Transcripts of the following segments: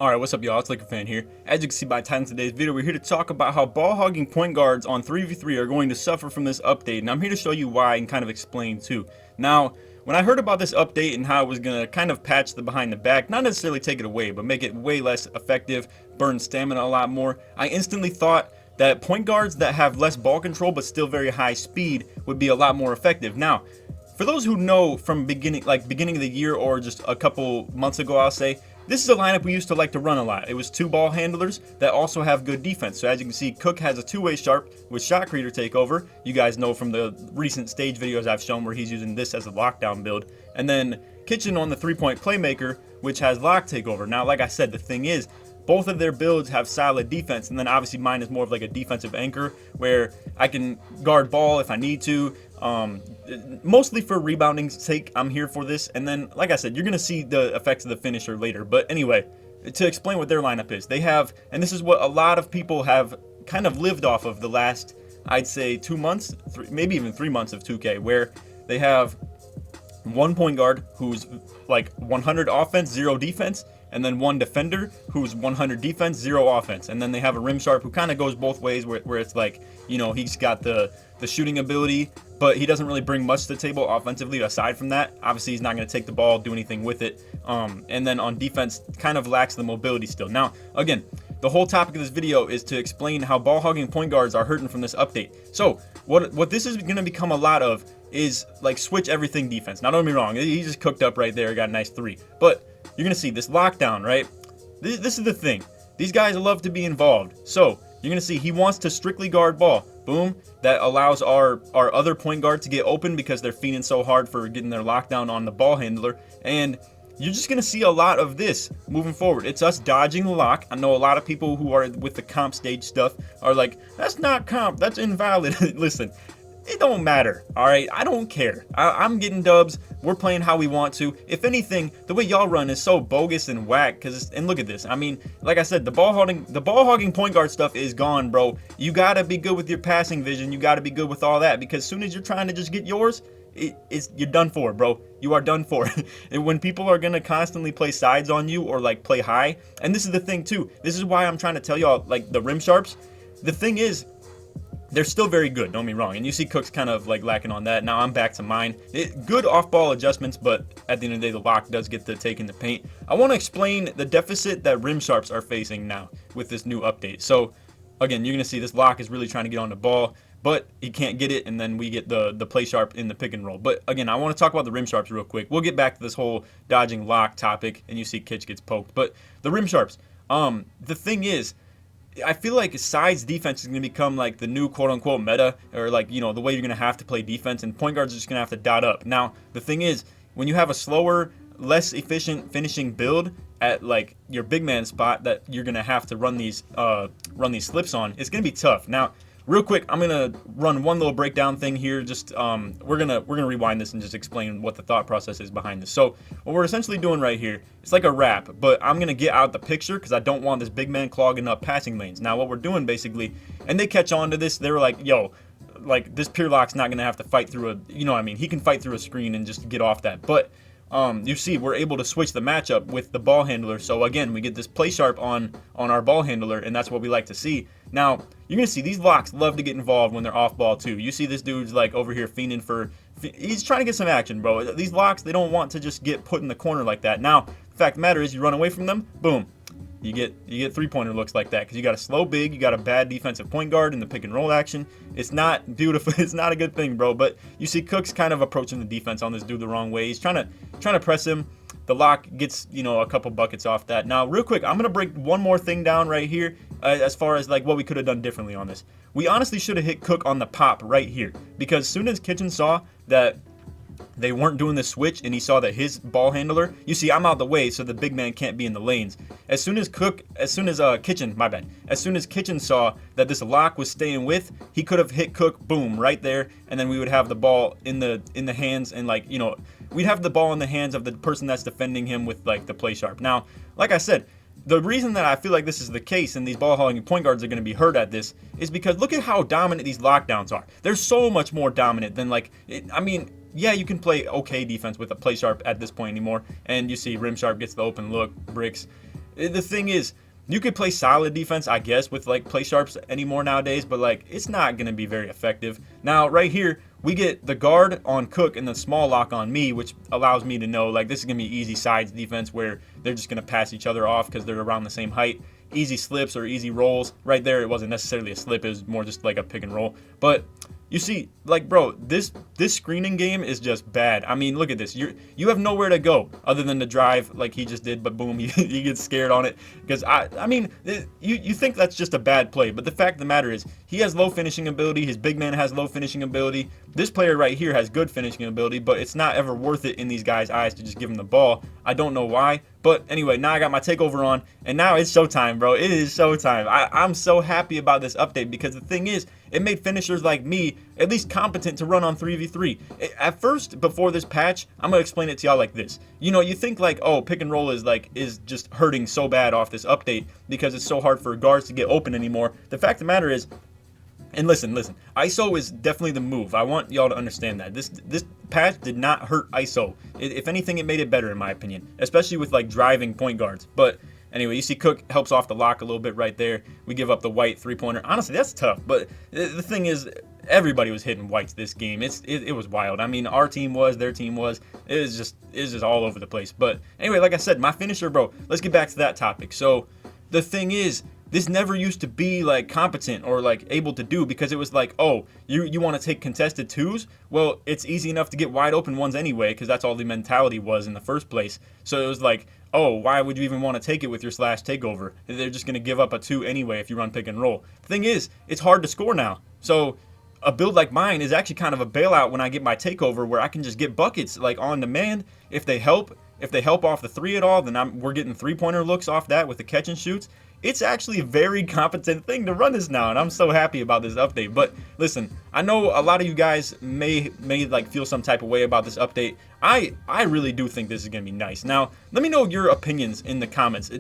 Alright, what's up y'all, it's LakerFan here. As you can see by the title of today's video, we're here to talk about how ball hogging point guards on 3v3 are going to suffer from this update, and I'm here to show you why and kind of explain too. Now, when I heard about this update and how it was going to kind of patch the behind the back, not necessarily take it away, but make it way less effective, burn stamina a lot more, I instantly thought that point guards that have less ball control but still very high speed would be a lot more effective. Now, for those who know from beginning of the year or just a couple months ago, I'll say, this is a lineup we used to like to run a lot. It was two ball handlers that also have good defense. So as you can see, Cook has a two-way sharp with shot creator takeover. You guys know from the recent stage videos I've shown where he's using this as a lockdown build. And then Kitchen on the three-point playmaker, which has lock takeover. Now, like I said, the thing is, both of their builds have solid defense, and then obviously mine is more of like a defensive anchor where I can guard ball if I need to. Mostly for rebounding's sake, I'm here for this. And then, like I said, you're gonna see the effects of the finisher later. But anyway, to explain what their lineup is, they have, and this is what a lot of people have kind of lived off of the last, I'd say 2 months, maybe even 3 months of 2K, where they have one point guard who's like 100 offense, 0 defense, and then one defender who's 100 defense, 0 offense. And then they have a rim sharp who kind of goes both ways, where it's like, you know, he's got the shooting ability, but he doesn't really bring much to the table offensively aside from that. Obviously, he's not going to take the ball, do anything with it. And then on defense, kind of lacks the mobility still. Now, again, the whole topic of this video is to explain how ball hogging point guards are hurting from this update. So what this is going to become a lot of is like switch everything defense. Now, don't get me wrong, he just cooked up right there, got a nice 3. But you're going to see this lockdown, right? This is the thing. These guys love to be involved. So you're going to see he wants to strictly guard ball. Boom. That allows our other point guard to get open because they're fiending so hard for getting their lockdown on the ball handler. And you're just going to see a lot of this moving forward. It's us dodging the lock. I know a lot of people who are with the comp stage stuff are like, that's not comp, that's invalid. Listen, it don't matter, all right? I don't care. I'm getting dubs. We're playing how we want to. If anything, the way y'all run is so bogus and whack. And look at this. I mean, like I said, the ball hogging point guard stuff is gone, bro. You gotta be good with your passing vision. You gotta be good with all that, because as soon as you're trying to just get yours, you're done for, bro. You are done for. And when people are gonna constantly play sides on you or like play high, and this is the thing too. This is why I'm trying to tell y'all, like the rim sharps. The thing is, they're still very good, don't get me wrong, and you see Cook's kind of like lacking on that. Now I'm back to mine. Good off-ball adjustments, but at the end of the day, the lock does get the take in the paint. I want to explain the deficit that rim sharps are facing now with this new update. So again, you're going to see this lock is really trying to get on the ball, but he can't get it, and then we get the play sharp in the pick and roll. But again, I want to talk about the rim sharps real quick. We'll get back to this whole dodging lock topic, and you see Kitch gets poked. But the rim sharps, the thing is, I feel like sides defense is going to become like the new quote-unquote meta, or like, you know, the way you're going to have to play defense, and point guards are just going to have to dot up. Now, the thing is, when you have a slower, less efficient finishing build at like your big man spot that you're going to have to run these slips on, it's going to be tough. Now, real quick, I'm gonna run one little breakdown thing here. Just we're gonna rewind this and just explain what the thought process is behind this. So what we're essentially doing right here, it's like a wrap, but I'm gonna get out the picture because I don't want this big man clogging up passing lanes. Now what we're doing basically, and they catch on to this, they were like, yo, like this pure lock's not gonna have to fight through a, you know what I mean? He can fight through a screen and just get off that. But you see, we're able to switch the matchup with the ball handler. So again, we get this play sharp on our ball handler, and that's what we like to see. Now, you're going to see these locks love to get involved when they're off ball too. You see this dude's like over here fiending for, he's trying to get some action, bro. These locks, they don't want to just get put in the corner like that. Now, the fact of the matter is, you run away from them, boom. You get three-pointer looks like that because you got a slow big, you got a bad defensive point guard in the pick and roll action. It's not beautiful. It's not a good thing, bro. But you see Cook's kind of approaching the defense on this dude the wrong way. He's trying to press him. The lock gets, you know, a couple buckets off that. Now, real quick, I'm gonna break one more thing down right here as far as like what we could have done differently on this. We honestly should have hit Cook on the pop right here, because as soon as Kitchen saw that they weren't doing the switch and he saw that his ball handler, you see I'm out the way so the big man can't be in the lanes. As soon as Kitchen saw that this lock was staying with, he could have hit Cook, boom, right there, and then we would have the ball in the hands, and like, you know, we'd have the ball in the hands of the person that's defending him with like the play sharp. Now, like I said, the reason that I feel like this is the case and these ball hogging point guards are going to be hurt at this is because look at how dominant these lockdowns are. They're so much more dominant than like, I mean, yeah, you can play okay defense with a play sharp at this point anymore, and you see rim sharp gets the open look, bricks. The thing is, you could play solid defense, I guess, with like play sharps anymore nowadays, but like it's not gonna be very effective. Now, right here, we get the guard on Cook and the small lock on me, which allows me to know like this is gonna be easy sides defense where they're just gonna pass each other off because they're around the same height. Easy slips or easy rolls. Right there, it wasn't necessarily a slip, it was more just like a pick and roll. But you see, like, bro, this screening game is just bad. I mean, look at this. You have nowhere to go other than to drive like he just did, but boom, you get scared on it. Because, I mean, you think that's just a bad play, but the fact of the matter is he has low finishing ability. His big man has low finishing ability. This player right here has good finishing ability, but it's not ever worth it in these guys' eyes to just give him the ball. I don't know why. But anyway, now I got my takeover on, and now it's showtime, bro. It is showtime. I'm so happy about this update because the thing is, it made finishers like me at least competent to run on 3v3. At first, before this patch, I'm gonna explain it to y'all like this. You know, you think like, oh, pick and roll is just hurting so bad off this update because it's so hard for guards to get open anymore. The fact of the matter is, and listen, ISO is definitely the move. I want y'all to understand that. This patch did not hurt ISO. If anything, it made it better in my opinion, especially with like driving point guards. But anyway, you see Cook helps off the lock a little bit right there. We give up the white three-pointer. Honestly, that's tough. But the thing is, everybody was hitting whites this game. It was wild. I mean, our team was, their team was. It was just all over the place. But anyway, like I said, my finisher, bro. Let's get back to that topic. So the thing is, this never used to be like competent or like able to do because it was like, oh, you want to take contested twos? Well, it's easy enough to get wide open ones anyway because that's all the mentality was in the first place. So it was like, oh, why would you even want to take it with your slash takeover? They're just going to give up a 2 anyway if you run pick and roll. The thing is, it's hard to score now. So a build like mine is actually kind of a bailout when I get my takeover where I can just get buckets like on demand if they help. If they help off the 3 at all, then we're getting three-pointer looks off that with the catch and shoots. It's actually a very competent thing to run this now, and I'm so happy about this update. But listen, I know a lot of you guys may like feel some type of way about this update. I really do think this is gonna be nice. Now, let me know your opinions in the comments.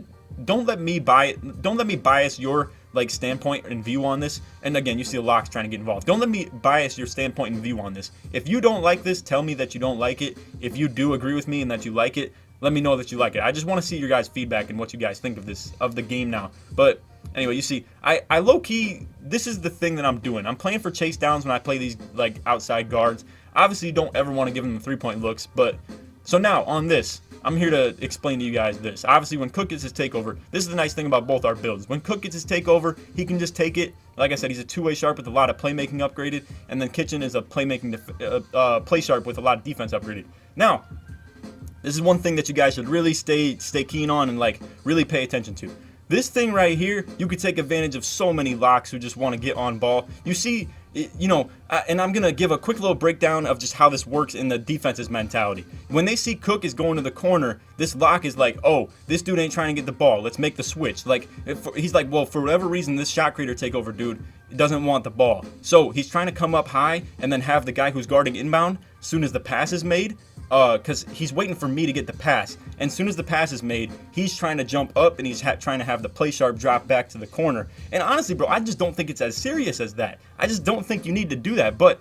Don't let me bias your like standpoint and view on this. And again, you see the locks trying to get involved. Don't let me bias your standpoint and view on this. If you don't like this, tell me that you don't like it. If you do agree with me and that you like it, let me know that you like it. I just want to see your guys' feedback and what you guys think of the game now. But anyway, you see, I low-key, this is the thing that I'm doing. I'm playing for chase downs when I play these like outside guards. Obviously, you don't ever want to give them the three-point looks. But so now on this, I'm here to explain to you guys this. Obviously, when Cook gets his takeover, this is the nice thing about both our builds. When Cook gets his takeover, he can just take it. Like I said, he's a two-way sharp with a lot of playmaking upgraded, and then Kitchen is a playmaking play sharp with a lot of defense upgraded. Now, this is one thing that you guys should really stay keen on and like really pay attention to. This thing right here, you could take advantage of so many locks who just want to get on ball. You see, you know, and I'm going to give a quick little breakdown of just how this works in the defense's mentality. When they see Cook is going to the corner, this lock is like, oh, this dude ain't trying to get the ball. Let's make the switch. Like, he's like, well, for whatever reason, this shot creator takeover dude doesn't want the ball. So he's trying to come up high and then have the guy who's guarding inbound as soon as the pass is made. Because he's waiting for me to get the pass. And as soon as the pass is made, he's trying to jump up and he's trying to have the play sharp drop back to the corner. And honestly, bro, I just don't think it's as serious as that. I just don't think you need to do that. But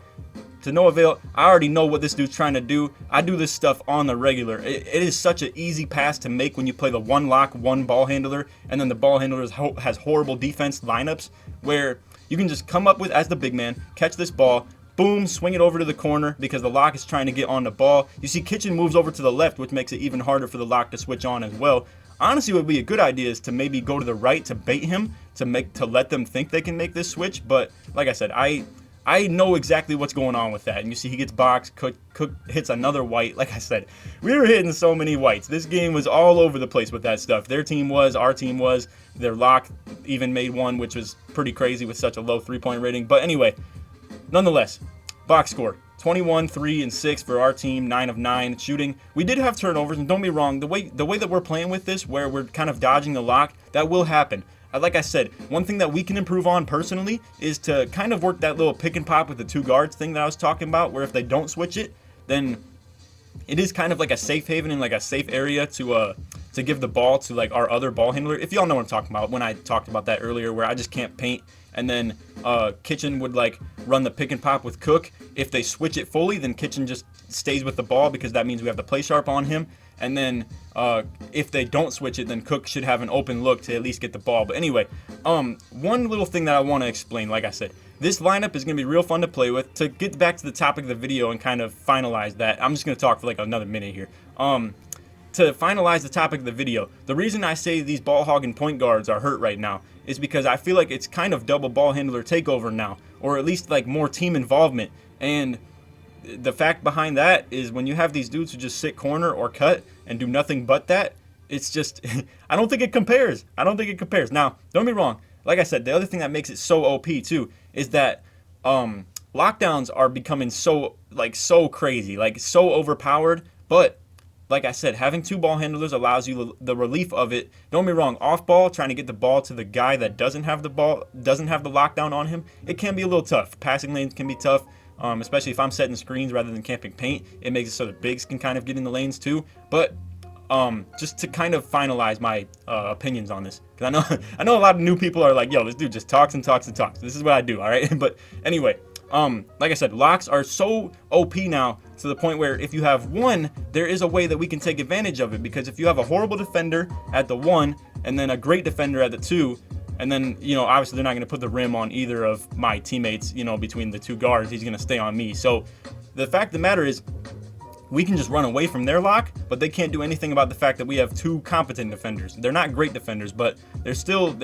to no avail, I already know what this dude's trying to do. I do this stuff on the regular. It is such an easy pass to make when you play the one lock, one ball handler, and then the ball handler has horrible defense lineups where you can just come up with, as the big man, catch this ball, boom, swing it over to the corner because the lock is trying to get on the ball. You see Kitchen moves over to the left, which makes it even harder for the lock to switch on as well. Honestly, what would be a good idea is to maybe go to the right to bait him, to let them think they can make this switch. But like I said, I know exactly what's going on with that. And you see he gets boxed, Cook hits another white. Like I said, we were hitting so many whites. This game was all over the place with that stuff. Their team was, our team was. Their lock even made one, which was pretty crazy with such a low three-point rating. But anyway, nonetheless, box score 21, 3, and 6 for our team, 9 of 9 shooting. We did have turnovers, and don't be wrong, the way that we're playing with this, where we're kind of dodging the lock, that will happen. Like I said, one thing that we can improve on personally is to kind of work that little pick and pop with the two guards thing that I was talking about, where if they don't switch it, then it is kind of like a safe haven and like a safe area to give the ball to like our other ball handler. If y'all know what I'm talking about, when I talked about that earlier, where I just can't paint, and then Kitchen would like run the pick and pop with Cook. If they switch it fully, then Kitchen just stays with the ball because that means we have the play sharp on him. And then if they don't switch it, then Cook should have an open look to at least get the ball. But anyway, one little thing that I want to explain, like I said, this lineup is going to be real fun to play with. To get back to the topic of the video and kind of finalize that, I'm just going to talk for like another minute here. To finalize the topic of the video, the reason I say these ball hogging point guards are hurt right now is because I feel like it's kind of double ball handler takeover now, or at least like more team involvement. And the fact behind that is when you have these dudes who just sit corner or cut and do nothing but that, it's just, I don't think it compares. I don't think it compares. Now, don't get me wrong. Like I said, the other thing that makes it so OP too is that lockdowns are becoming so crazy, like so overpowered. But like I said, having two ball handlers allows you the relief of it. Don't get me wrong, off ball, trying to get the ball to the guy that doesn't have the ball, doesn't have the lockdown on him, it can be a little tough. Passing lanes can be tough. Especially if I'm setting screens rather than camping paint, it makes it so the bigs can kind of get in the lanes too. But just to kind of finalize my opinions on this, because I know a lot of new people are like, yo, this dude just talks and talks and talks. This is what I do, all right? But anyway, like I said, locks are so OP now to the point where if you have one, there is a way that we can take advantage of it. Because if you have a horrible defender at the 1 and then a great defender at the 2, and then, you know, obviously they're not going to put the rim on either of my teammates, you know, between the two guards. He's going to stay on me. So the fact of the matter is we can just run away from their lock, but they can't do anything about the fact that we have two competent defenders. They're not great defenders, but they're still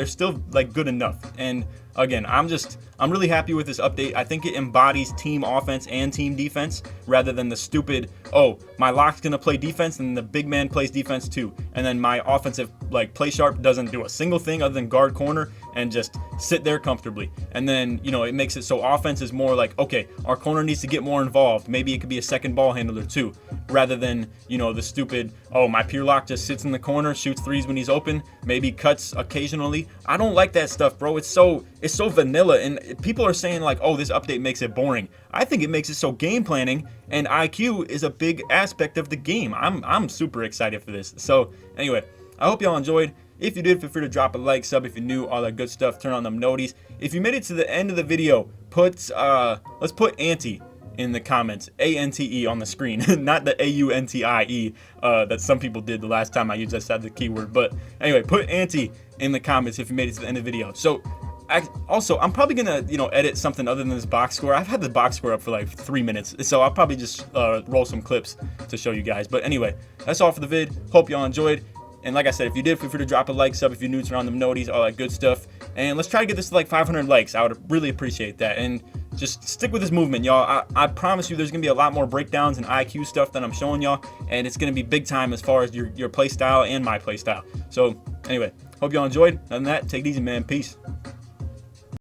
like good enough. And again, I'm really happy with this update. I think it embodies team offense and team defense rather than the stupid, oh, my lock's gonna play defense and the big man plays defense too, and then my offensive like play sharp doesn't do a single thing other than guard corner and just sit there comfortably. And then, you know, it makes it so offense is more like, okay, our corner needs to get more involved. Maybe it could be a second ball handler too, rather than, you know, the stupid, oh, my pure lock just sits in the corner, shoots threes when he's open, maybe cuts occasionally. I don't like that stuff, bro. It's so vanilla, and people are saying like, oh, this update makes it boring. I think it makes it so game planning and IQ is a big aspect of the game. I'm super excited for this. So anyway, I hope y'all enjoyed. If you did, feel free to drop a like, sub if you're new, all that good stuff. Turn on them noties. If you made it to the end of the video, let's put Ante in the comments. ANTE on the screen, not the AUNTIE that some people did the last time I used that side of the keyword. But anyway, put Ante in the comments if you made it to the end of the video. So I'm probably gonna, you know, edit something other than this box score. I've had the box score up for like 3 minutes, so I'll probably just roll some clips to show you guys. But anyway, that's all for the vid. Hope y'all enjoyed. And like I said, if you did, feel free to drop a like, sub if you're new, turn on them noties, all that good stuff. And let's try to get this to like 500 likes. I would really appreciate that. And just stick with this movement, y'all. I promise you there's going to be a lot more breakdowns and IQ stuff that I'm showing y'all. And it's going to be big time as far as your play style and my play style. So anyway, hope y'all enjoyed. Other than that, take it easy, man. Peace.